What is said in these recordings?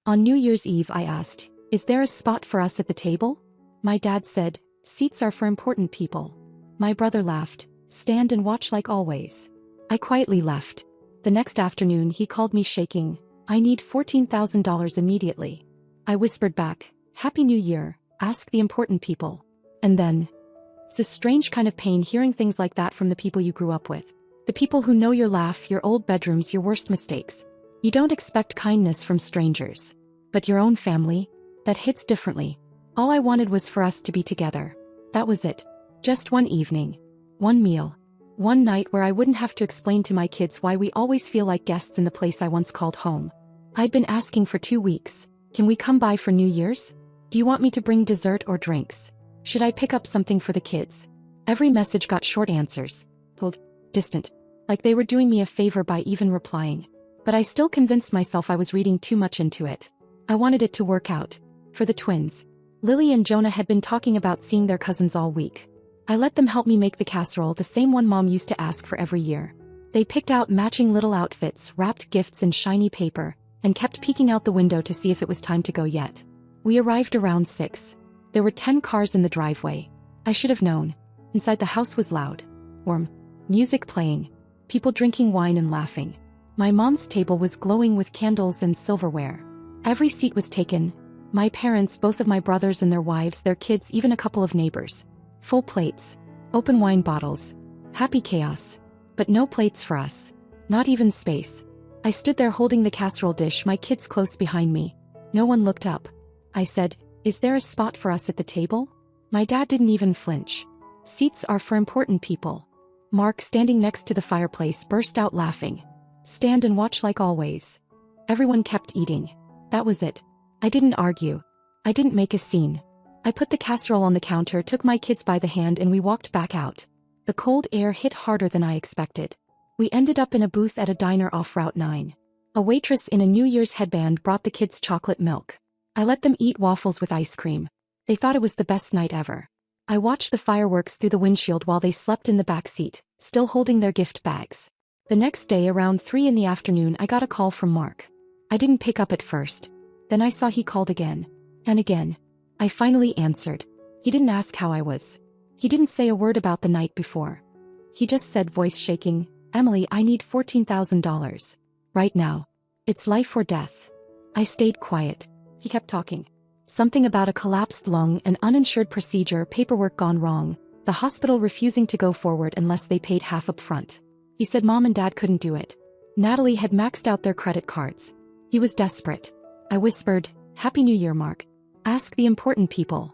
On New Year's Eve I asked, "Is there a spot for us at the table?" My dad said, "Seats are for important people." My brother laughed, "Stand and watch like always." I quietly left. The next afternoon he called me shaking, "I need $14,000 immediately." I whispered back, "Happy New Year, ask the important people." And then, it's a strange kind of pain hearing things like that from the people you grew up with. The people who know your laugh, your old bedrooms, your worst mistakes. You don't expect kindness from strangers. But your own family? That hits differently. All I wanted was for us to be together. That was it. Just one evening. One meal. One night where I wouldn't have to explain to my kids why we always feel like guests in the place I once called home. I'd been asking for 2 weeks. "Can we come by for New Year's? Do you want me to bring dessert or drinks? Should I pick up something for the kids?" Every message got short answers. Cold, distant. Like they were doing me a favor by even replying. But I still convinced myself I was reading too much into it. I wanted it to work out. For the twins. Lily and Jonah had been talking about seeing their cousins all week. I let them help me make the casserole, the same one Mom used to ask for every year. They picked out matching little outfits, wrapped gifts in shiny paper, and kept peeking out the window to see if it was time to go yet. We arrived around 6. There were 10 cars in the driveway. I should have known. Inside the house was loud. Warm. Music playing. People drinking wine and laughing. My mom's table was glowing with candles and silverware. Every seat was taken. My parents, both of my brothers and their wives, their kids, even a couple of neighbors. Full plates. Open wine bottles. Happy chaos. But no plates for us. Not even space. I stood there holding the casserole dish, my kids close behind me. No one looked up. I said, "Is there a spot for us at the table?" My dad didn't even flinch. "Seats are for important people." Mark, standing next to the fireplace, burst out laughing. "Stand and watch like always." Everyone kept eating. That was it. I didn't argue. I didn't make a scene. I put the casserole on the counter, took my kids by the hand, and we walked back out. The cold air hit harder than I expected. We ended up in a booth at a diner off Route 9. A waitress in a New Year's headband brought the kids chocolate milk. I let them eat waffles with ice cream. They thought it was the best night ever. I watched the fireworks through the windshield while they slept in the back seat, still holding their gift bags. The next day around 3 in the afternoon I got a call from Mark. I didn't pick up at first. Then I saw he called again. And again. I finally answered. He didn't ask how I was. He didn't say a word about the night before. He just said, voice shaking, "Emily, I need $14,000. Right now. It's life or death." I stayed quiet. He kept talking. Something about a collapsed lung, an uninsured procedure, paperwork gone wrong, the hospital refusing to go forward unless they paid half up front. He said Mom and Dad couldn't do it. Natalie had maxed out their credit cards. He was desperate. I whispered, "Happy New Year, Mark. Ask the important people."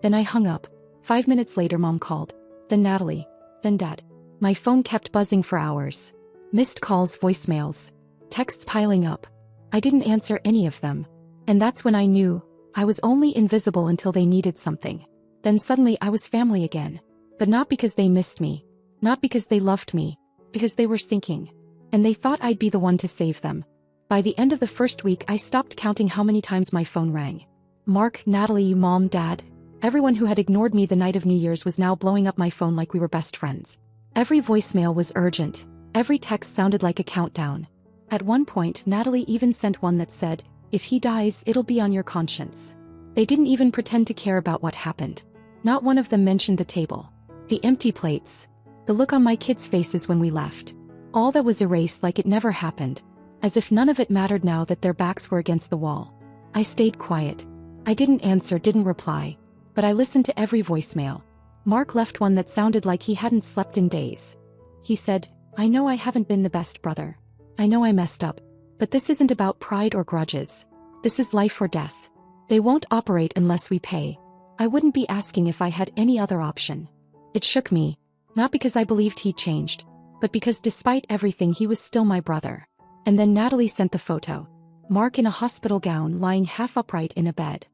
Then I hung up. 5 minutes later Mom called. Then Natalie. Then Dad. My phone kept buzzing for hours. Missed calls, voicemails. Texts piling up. I didn't answer any of them. And that's when I knew I was only invisible until they needed something. Then suddenly I was family again. But not because they missed me. Not because they loved me. Because they were sinking. And they thought I'd be the one to save them. By the end of the first week I stopped counting how many times my phone rang. Mark, Natalie, Mom, Dad. Everyone who had ignored me the night of New Year's was now blowing up my phone like we were best friends. Every voicemail was urgent. Every text sounded like a countdown. At one point Natalie even sent one that said, "If he dies, it'll be on your conscience." They didn't even pretend to care about what happened. Not one of them mentioned the table. The empty plates. The look on my kids' faces when we left. All that was erased like it never happened. As if none of it mattered now that their backs were against the wall. I stayed quiet. I didn't answer, didn't reply. But I listened to every voicemail. Mark left one that sounded like he hadn't slept in days. He said, "I know I haven't been the best brother. I know I messed up. But this isn't about pride or grudges. This is life or death. They won't operate unless we pay. I wouldn't be asking if I had any other option." It shook me. Not because I believed he'd changed. But because despite everything he was still my brother. And then Natalie sent the photo. Mark in a hospital gown lying half upright in a bed.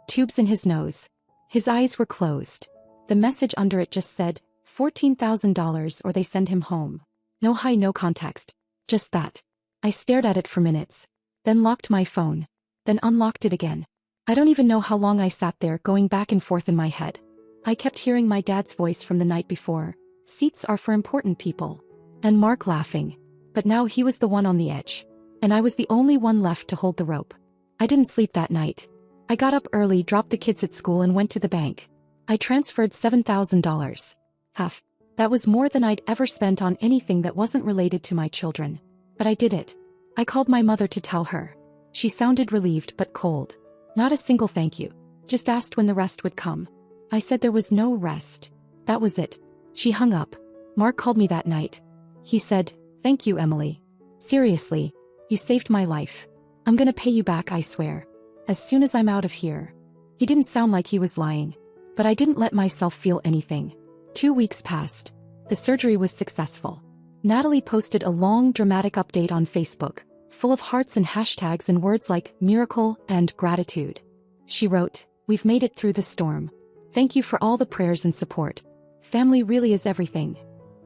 Tubes in his nose. His eyes were closed. The message under it just said, $14,000 or they send him home. No hi, no context. Just that. I stared at it for minutes. Then locked my phone. Then unlocked it again. I don't even know how long I sat there going back and forth in my head. I kept hearing my dad's voice from the night before. "Seats are for important people." And Mark laughing. But now he was the one on the edge. And I was the only one left to hold the rope. I didn't sleep that night. I got up early, dropped the kids at school, and went to the bank. I transferred $7,000. Half. That was more than I'd ever spent on anything that wasn't related to my children. But I did it. I called my mother to tell her. She sounded relieved but cold. Not a single thank you. Just asked when the rest would come. I said there was no rest. That was it. She hung up. Mark called me that night. He said, "Thank you, Emily. Seriously, you saved my life. I'm gonna pay you back, I swear. As soon as I'm out of here." He didn't sound like he was lying. But I didn't let myself feel anything. 2 weeks passed. The surgery was successful. Natalie posted a long, dramatic update on Facebook, full of hearts and hashtags and words like miracle and gratitude. She wrote, "We've made it through the storm. Thank you for all the prayers and support. Family really is everything."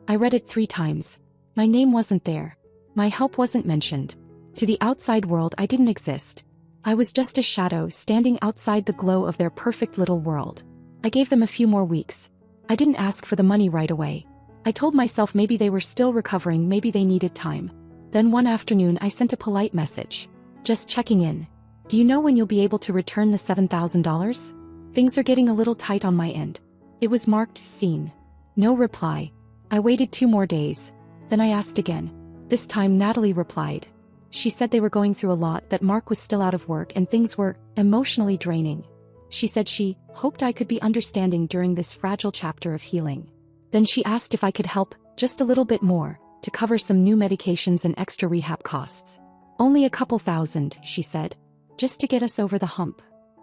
I read it 3 times. My name wasn't there. My help wasn't mentioned. To the outside world, I didn't exist. I was just a shadow standing outside the glow of their perfect little world. I gave them a few more weeks. I didn't ask for the money right away. I told myself maybe they were still recovering, maybe they needed time. Then one afternoon I sent a polite message. Just checking in. Do you know when you'll be able to return the $7,000? Things are getting a little tight on my end. It was marked seen. No reply. I waited 2 more days. Then I asked again. This time Natalie replied. She said they were going through a lot, that Mark was still out of work and things were emotionally draining. She said she hoped I could be understanding during this fragile chapter of healing. Then she asked if I could help just a little bit more to cover some new medications and extra rehab costs. Only a couple thousand, she said. Just to get us over the hump.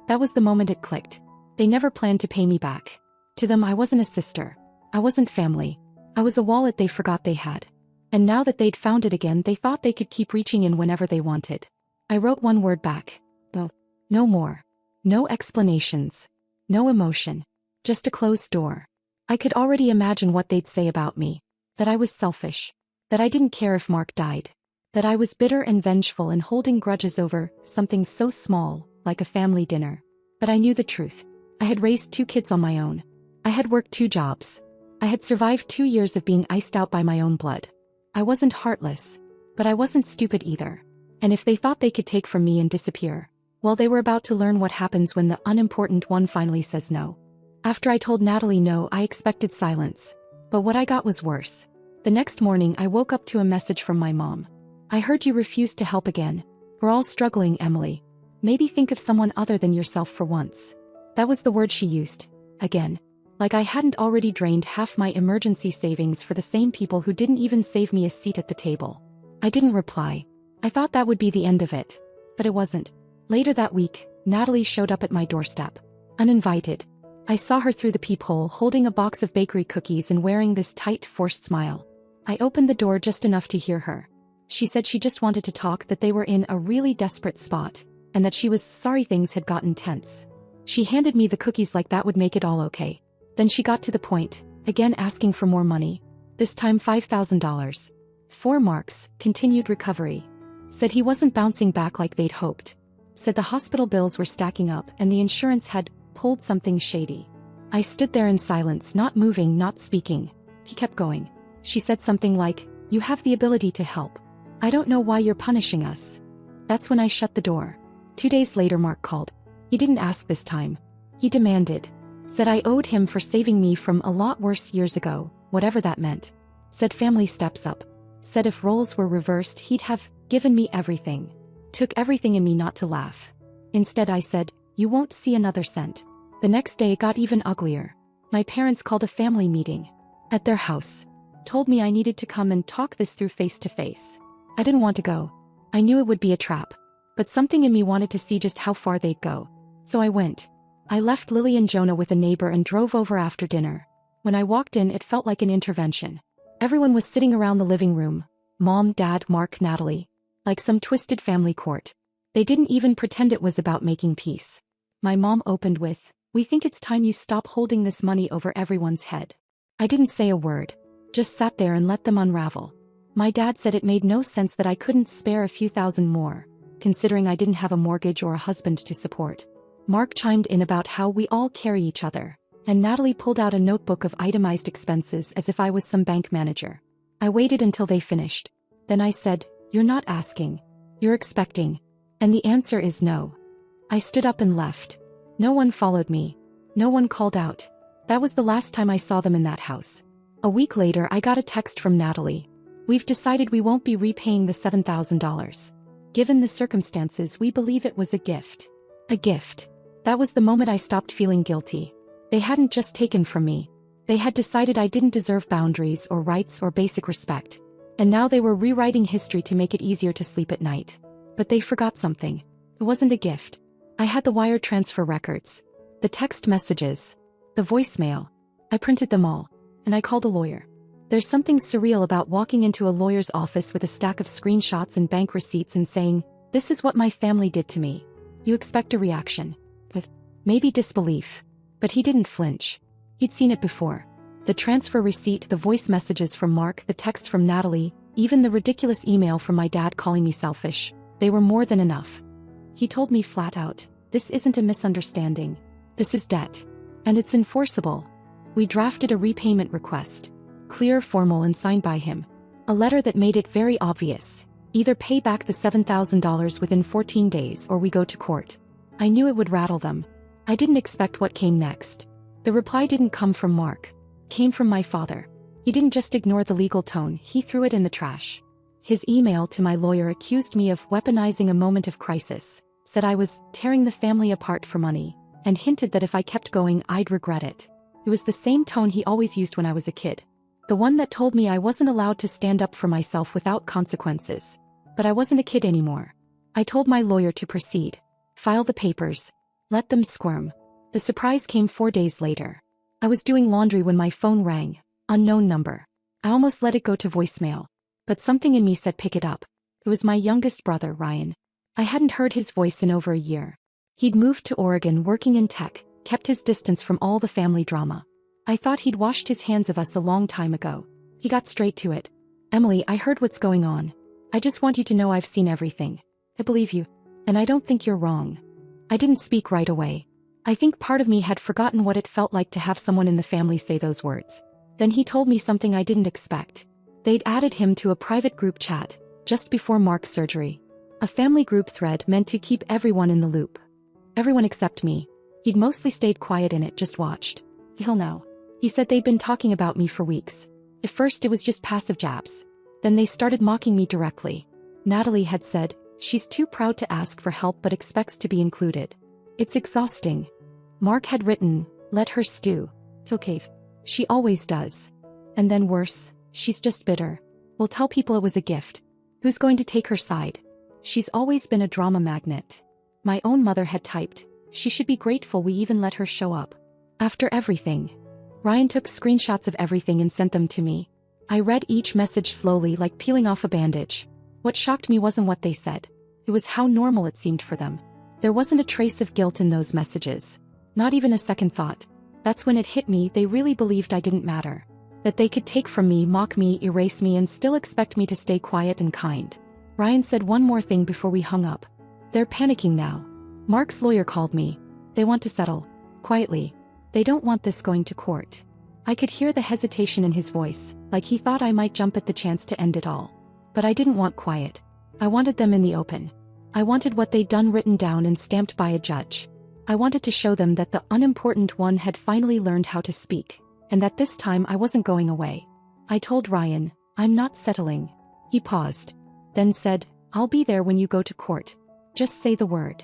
That was the moment it clicked. They never planned to pay me back. To them I wasn't a sister. I wasn't family. I was a wallet they forgot they had. And now that they'd found it again, they thought they could keep reaching in whenever they wanted. I wrote one word back. No. No more. No explanations. No emotion. Just a closed door. I could already imagine what they'd say about me. That I was selfish. That I didn't care if Mark died. That I was bitter and vengeful and holding grudges over something so small, like a family dinner. But I knew the truth. I had raised 2 kids on my own. I had worked 2 jobs. I had survived 2 years of being iced out by my own blood. I wasn't heartless. But I wasn't stupid either. And if they thought they could take from me and disappear, well, they were about to learn what happens when the unimportant one finally says no. After I told Natalie no, I expected silence. But what I got was worse. The next morning I woke up to a message from my mom. "I heard you refused to help again. We're all struggling, Emily. Maybe think of someone other than yourself for once." That was the word she used. Again. Like I hadn't already drained half my emergency savings for the same people who didn't even save me a seat at the table. I didn't reply. I thought that would be the end of it. But it wasn't. Later that week, Natalie showed up at my doorstep. Uninvited. I saw her through the peephole holding a box of bakery cookies and wearing this tight, forced smile. I opened the door just enough to hear her. She said she just wanted to talk, that they were in a really desperate spot, and that she was sorry things had gotten tense. She handed me the cookies like that would make it all okay. Then she got to the point, again asking for more money. This time $5,000. 4 marks, continued recovery. Said he wasn't bouncing back like they'd hoped. Said the hospital bills were stacking up and the insurance had pulled something shady. I stood there in silence, not moving, not speaking. He kept going. She said something like, "You have the ability to help. I don't know why you're punishing us." That's when I shut the door. 2 days later Mark called. He didn't ask this time. He demanded. Said I owed him for saving me from a lot worse years ago, whatever that meant. Said family steps up. Said if roles were reversed he'd have given me everything. Took everything in me not to laugh. Instead I said, "You won't see another cent." The next day it got even uglier. My parents called a family meeting. At their house. Told me I needed to come and talk this through face to face. I didn't want to go. I knew it would be a trap. But something in me wanted to see just how far they'd go. So I went. I left Lily and Jonah with a neighbor and drove over after dinner. When I walked in it felt like an intervention. Everyone was sitting around the living room. Mom, Dad, Mark, Natalie. Like some twisted family court. They didn't even pretend it was about making peace. My mom opened with, "We think it's time you stop holding this money over everyone's head." I didn't say a word. Just sat there and let them unravel. My dad said it made no sense that I couldn't spare a few thousand more, considering I didn't have a mortgage or a husband to support. Mark chimed in about how we all carry each other, and Natalie pulled out a notebook of itemized expenses as if I was some bank manager. I waited until they finished. Then I said, "You're not asking. You're expecting. And the answer is no." I stood up and left. No one followed me. No one called out. That was the last time I saw them in that house. A week later, I got a text from Natalie. We've decided we won't be repaying the $7,000. Given the circumstances, we believe it was a gift. A gift. That was the moment I stopped feeling guilty. They hadn't just taken from me. They had decided I didn't deserve boundaries or rights or basic respect. And now they were rewriting history to make it easier to sleep at night. But they forgot something. It wasn't a gift. I had the wire transfer records. The text messages. The voicemail. I printed them all. And I called a lawyer. There's something surreal about walking into a lawyer's office with a stack of screenshots and bank receipts and saying, "This is what my family did to me." You expect a reaction. But maybe disbelief. But he didn't flinch. He'd seen it before. The transfer receipt, the voice messages from Mark, the text from Natalie, even the ridiculous email from my dad calling me selfish. They were more than enough. He told me flat out, "This isn't a misunderstanding. This is debt. And it's enforceable." We drafted a repayment request. Clear, formal, and signed by him. A letter that made it very obvious. Either pay back the $7,000 within 14 days or we go to court. I knew it would rattle them. I didn't expect what came next. The reply didn't come from Mark. It came from my father. He didn't just ignore the legal tone, he threw it in the trash. His email to my lawyer accused me of weaponizing a moment of crisis, said I was tearing the family apart for money, and hinted that if I kept going I'd regret it. It was the same tone he always used when I was a kid. The one that told me I wasn't allowed to stand up for myself without consequences. But I wasn't a kid anymore. I told my lawyer to proceed. File the papers. Let them squirm. The surprise came 4 days later. I was doing laundry when my phone rang. Unknown number. I almost let it go to voicemail. But something in me said pick it up. It was my youngest brother, Ryan. I hadn't heard his voice in over a year. He'd moved to Oregon working in tech, kept his distance from all the family drama. I thought he'd washed his hands of us a long time ago. He got straight to it. "Emily, I heard what's going on. I just want you to know I've seen everything. I believe you. And I don't think you're wrong." I didn't speak right away. I think part of me had forgotten what it felt like to have someone in the family say those words. Then he told me something I didn't expect. They'd added him to a private group chat, just before Mark's surgery. A family group thread meant to keep everyone in the loop. Everyone except me. He'd mostly stayed quiet in it, just watched. He'll know. He said they'd been talking about me for weeks. At first it was just passive jabs. Then they started mocking me directly. Natalie had said, she's too proud to ask for help but expects to be included. It's exhausting. Mark had written, let her stew. He'll cave. She always does. And then worse, she's just bitter. We'll tell people it was a gift. Who's going to take her side? She's always been a drama magnet. My own mother had typed, she should be grateful we even let her show up. After everything. Ryan took screenshots of everything and sent them to me. I read each message slowly, like peeling off a bandage. What shocked me wasn't what they said. It was how normal it seemed for them. There wasn't a trace of guilt in those messages. Not even a second thought. That's when it hit me, they really believed I didn't matter. That they could take from me, mock me, erase me, and still expect me to stay quiet and kind. Ryan said one more thing before we hung up. They're panicking now. Mark's lawyer called me. They want to settle. Quietly. They don't want this going to court. I could hear the hesitation in his voice, like he thought I might jump at the chance to end it all. But I didn't want quiet. I wanted them in the open. I wanted what they'd done written down and stamped by a judge. I wanted to show them that the unimportant one had finally learned how to speak, and that this time I wasn't going away. I told Ryan, I'm not settling. He paused. Then said, I'll be there when you go to court. Just say the word.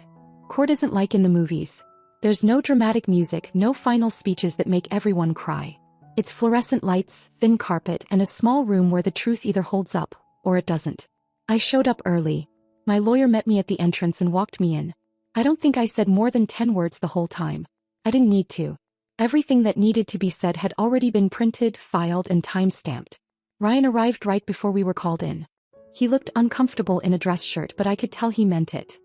Court isn't like in the movies. There's no dramatic music, no final speeches that make everyone cry. It's fluorescent lights, thin carpet, and a small room where the truth either holds up, or it doesn't. I showed up early. My lawyer met me at the entrance and walked me in. I don't think I said more than 10 words the whole time. I didn't need to. Everything that needed to be said had already been printed, filed, and time-stamped. Ryan arrived right before we were called in. He looked uncomfortable in a dress shirt, but I could tell he meant it.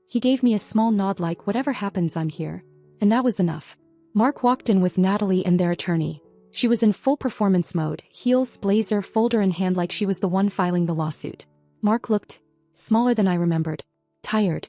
He gave me a small nod like, whatever happens, I'm here. And that was enough. Mark walked in with Natalie and their attorney. She was in full performance mode, heels, blazer, folder in hand, like she was the one filing the lawsuit. Mark looked smaller than I remembered. Tired.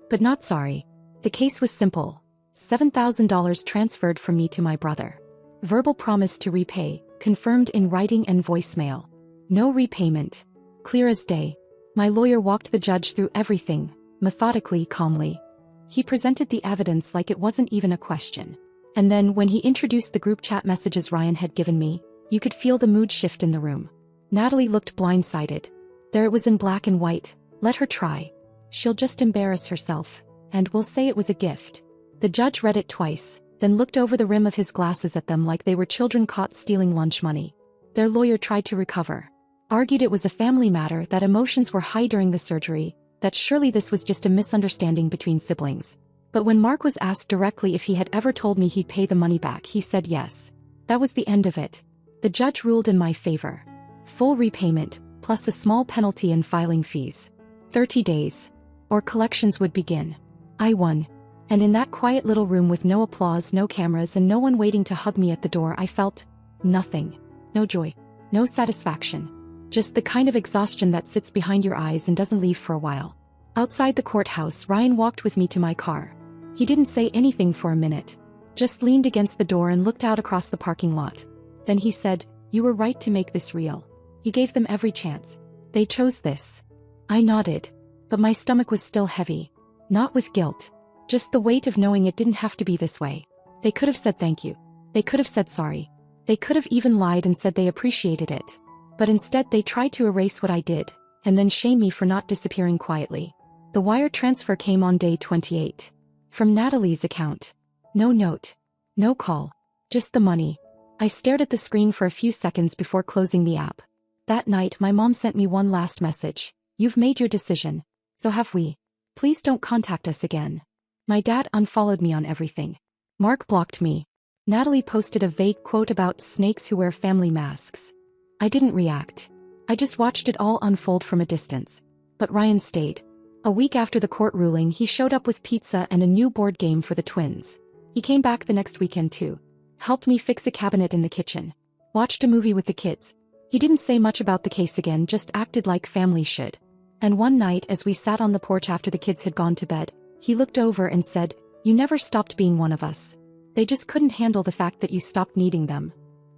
But not sorry. The case was simple. $7,000 transferred from me to my brother. Verbal promise to repay, confirmed in writing and voicemail. No repayment. Clear as day. My lawyer walked the judge through everything, methodically, calmly. He presented the evidence like it wasn't even a question. And then, when he introduced the group chat messages Ryan had given me, you could feel the mood shift in the room. Natalie looked blindsided. There it was in black and white. Let her try. She'll just embarrass herself. And we'll say it was a gift. The judge read it twice, then looked over the rim of his glasses at them like they were children caught stealing lunch money. Their lawyer tried to recover. Argued it was a family matter, that emotions were high during the surgery, that surely this was just a misunderstanding between siblings. But when Mark was asked directly if he had ever told me he'd pay the money back, he said yes. That was the end of it. The judge ruled in my favor. Full repayment, plus a small penalty and filing fees. 30 days. Or collections would begin. I won. And in that quiet little room with no applause, no cameras, and no one waiting to hug me at the door, I felt nothing. No joy. No satisfaction. Just the kind of exhaustion that sits behind your eyes and doesn't leave for a while. Outside the courthouse, Ryan walked with me to my car. He didn't say anything for a minute. Just leaned against the door and looked out across the parking lot. Then he said, "You were right to make this real. You gave them every chance. They chose this." I nodded. But my stomach was still heavy. Not with guilt. Just the weight of knowing it didn't have to be this way. They could have said thank you. They could have said sorry. They could have even lied and said they appreciated it. But instead they tried to erase what I did, and then shame me for not disappearing quietly. The wire transfer came on day 28. From Natalie's account. No note. No call. Just the money. I stared at the screen for a few seconds before closing the app. That night my mom sent me one last message. "You've made your decision. So have we. Please don't contact us again." My dad unfollowed me on everything. Mark blocked me. Natalie posted a vague quote about snakes who wear family masks. I didn't react. I just watched it all unfold from a distance. But Ryan stayed. A week after the court ruling, he showed up with pizza and a new board game for the twins. He came back the next weekend too. Helped me fix a cabinet in the kitchen. Watched a movie with the kids. He didn't say much about the case again, just acted like family should. And one night, as we sat on the porch after the kids had gone to bed, he looked over and said, "You never stopped being one of us. They just couldn't handle the fact that you stopped needing them."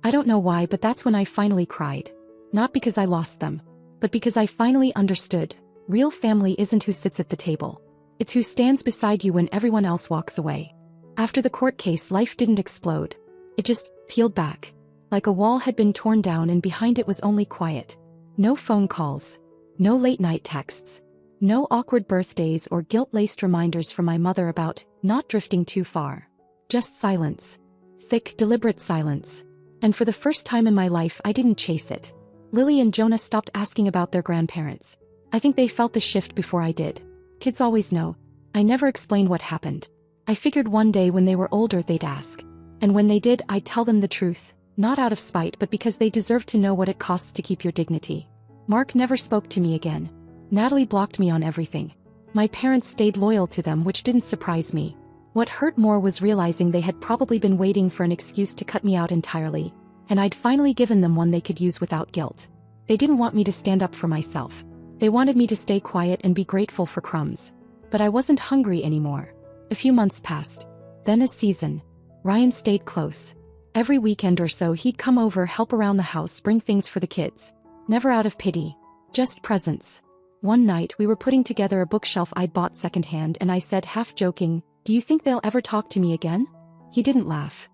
I don't know why, but that's when I finally cried. Not because I lost them, but because I finally understood. Real family isn't who sits at the table. It's who stands beside you when everyone else walks away. After the court case, life didn't explode. It just peeled back. Like a wall had been torn down and behind it was only quiet. No phone calls. No late-night texts. No awkward birthdays or guilt-laced reminders from my mother about not drifting too far. Just silence. Thick, deliberate silence. And for the first time in my life, I didn't chase it. Lily and Jonah stopped asking about their grandparents. I think they felt the shift before I did. Kids always know. I never explained what happened. I figured one day when they were older they'd ask. And when they did, I'd tell them the truth. Not out of spite, but because they deserved to know what it costs to keep your dignity. Mark never spoke to me again. Natalie blocked me on everything. My parents stayed loyal to them, which didn't surprise me. What hurt more was realizing they had probably been waiting for an excuse to cut me out entirely, and I'd finally given them one they could use without guilt. They didn't want me to stand up for myself. They wanted me to stay quiet and be grateful for crumbs. But I wasn't hungry anymore. A few months passed. Then a season. Ryan stayed close. Every weekend or so he'd come over, help around the house, bring things for the kids. Never out of pity. Just presence. One night we were putting together a bookshelf I'd bought secondhand and I said, half joking, "Do you think they'll ever talk to me again?" He didn't laugh.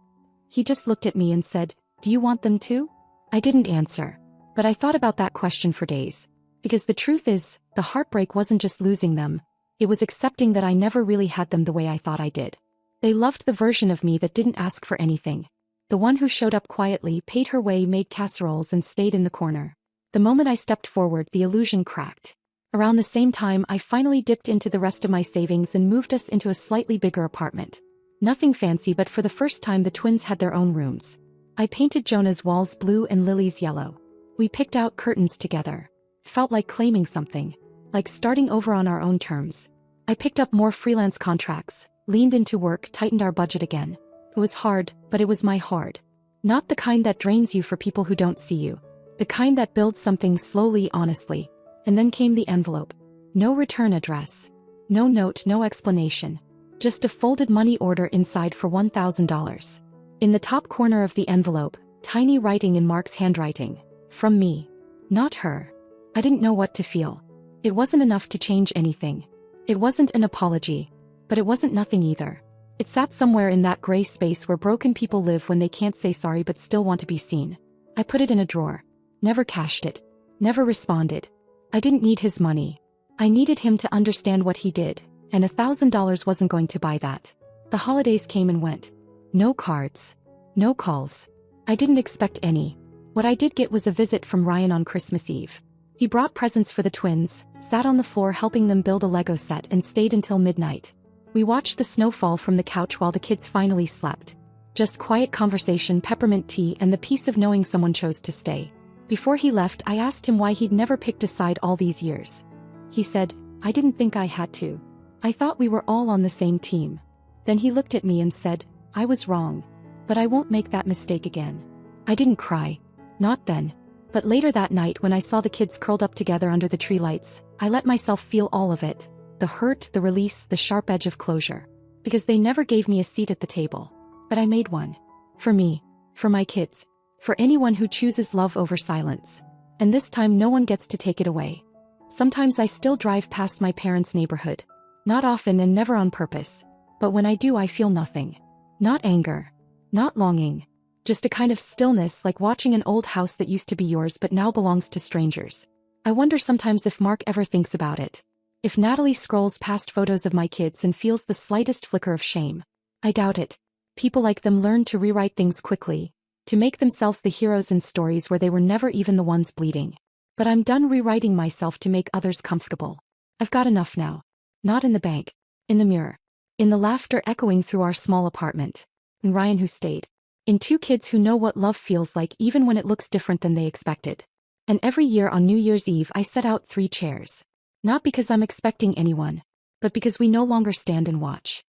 He just looked at me and said, "Do you want them to?" I didn't answer. But I thought about that question for days. Because the truth is, the heartbreak wasn't just losing them. It was accepting that I never really had them the way I thought I did. They loved the version of me that didn't ask for anything. The one who showed up quietly, paid her way, made casseroles, and stayed in the corner. The moment I stepped forward, the illusion cracked. Around the same time, I finally dipped into the rest of my savings and moved us into a slightly bigger apartment. Nothing fancy, but for the first time the twins had their own rooms. I painted Jonah's walls blue and Lily's yellow. We picked out curtains together. Felt like claiming something. Like starting over on our own terms. I picked up more freelance contracts, leaned into work, tightened our budget again. It was hard, but it was my hard. Not the kind that drains you for people who don't see you. The kind that builds something slowly, honestly. And then came the envelope. No return address. No note, no explanation. Just a folded money order inside for $1,000. In the top corner of the envelope, tiny writing in Mark's handwriting. From me. Not her. I didn't know what to feel. It wasn't enough to change anything. It wasn't an apology. But it wasn't nothing either. It sat somewhere in that gray space where broken people live when they can't say sorry but still want to be seen. I put it in a drawer. Never cashed it. Never responded. I didn't need his money. I needed him to understand what he did, and $1,000 wasn't going to buy that. The holidays came and went. No cards. No calls. I didn't expect any. What I did get was a visit from Ryan on Christmas Eve. He brought presents for the twins, sat on the floor helping them build a Lego set and stayed until midnight. We watched the snow fall from the couch while the kids finally slept. Just quiet conversation, peppermint tea, and the peace of knowing someone chose to stay. Before he left, I asked him why he'd never picked a side all these years. He said, "I didn't think I had to. I thought we were all on the same team." Then he looked at me and said, "I was wrong. But I won't make that mistake again." I didn't cry. Not then. But later that night when I saw the kids curled up together under the tree lights, I let myself feel all of it. The hurt, the release, the sharp edge of closure. Because they never gave me a seat at the table. But I made one. For me. For my kids. For anyone who chooses love over silence. And this time no one gets to take it away. Sometimes I still drive past my parents' neighborhood. Not often and never on purpose. But when I do I feel nothing. Not anger. Not longing. Just a kind of stillness, like watching an old house that used to be yours but now belongs to strangers. I wonder sometimes if Mark ever thinks about it. If Natalie scrolls past photos of my kids and feels the slightest flicker of shame. I doubt it. People like them learn to rewrite things quickly, to make themselves the heroes in stories where they were never even the ones bleeding. But I'm done rewriting myself to make others comfortable. I've got enough now. Not in the bank. In the mirror. In the laughter echoing through our small apartment. In Ryan who stayed. In two kids who know what love feels like even when it looks different than they expected. And every year on New Year's Eve I set out 3 chairs. Not because I'm expecting anyone, but because we no longer stand and watch.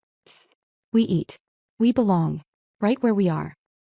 We eat. We belong. Right where we are.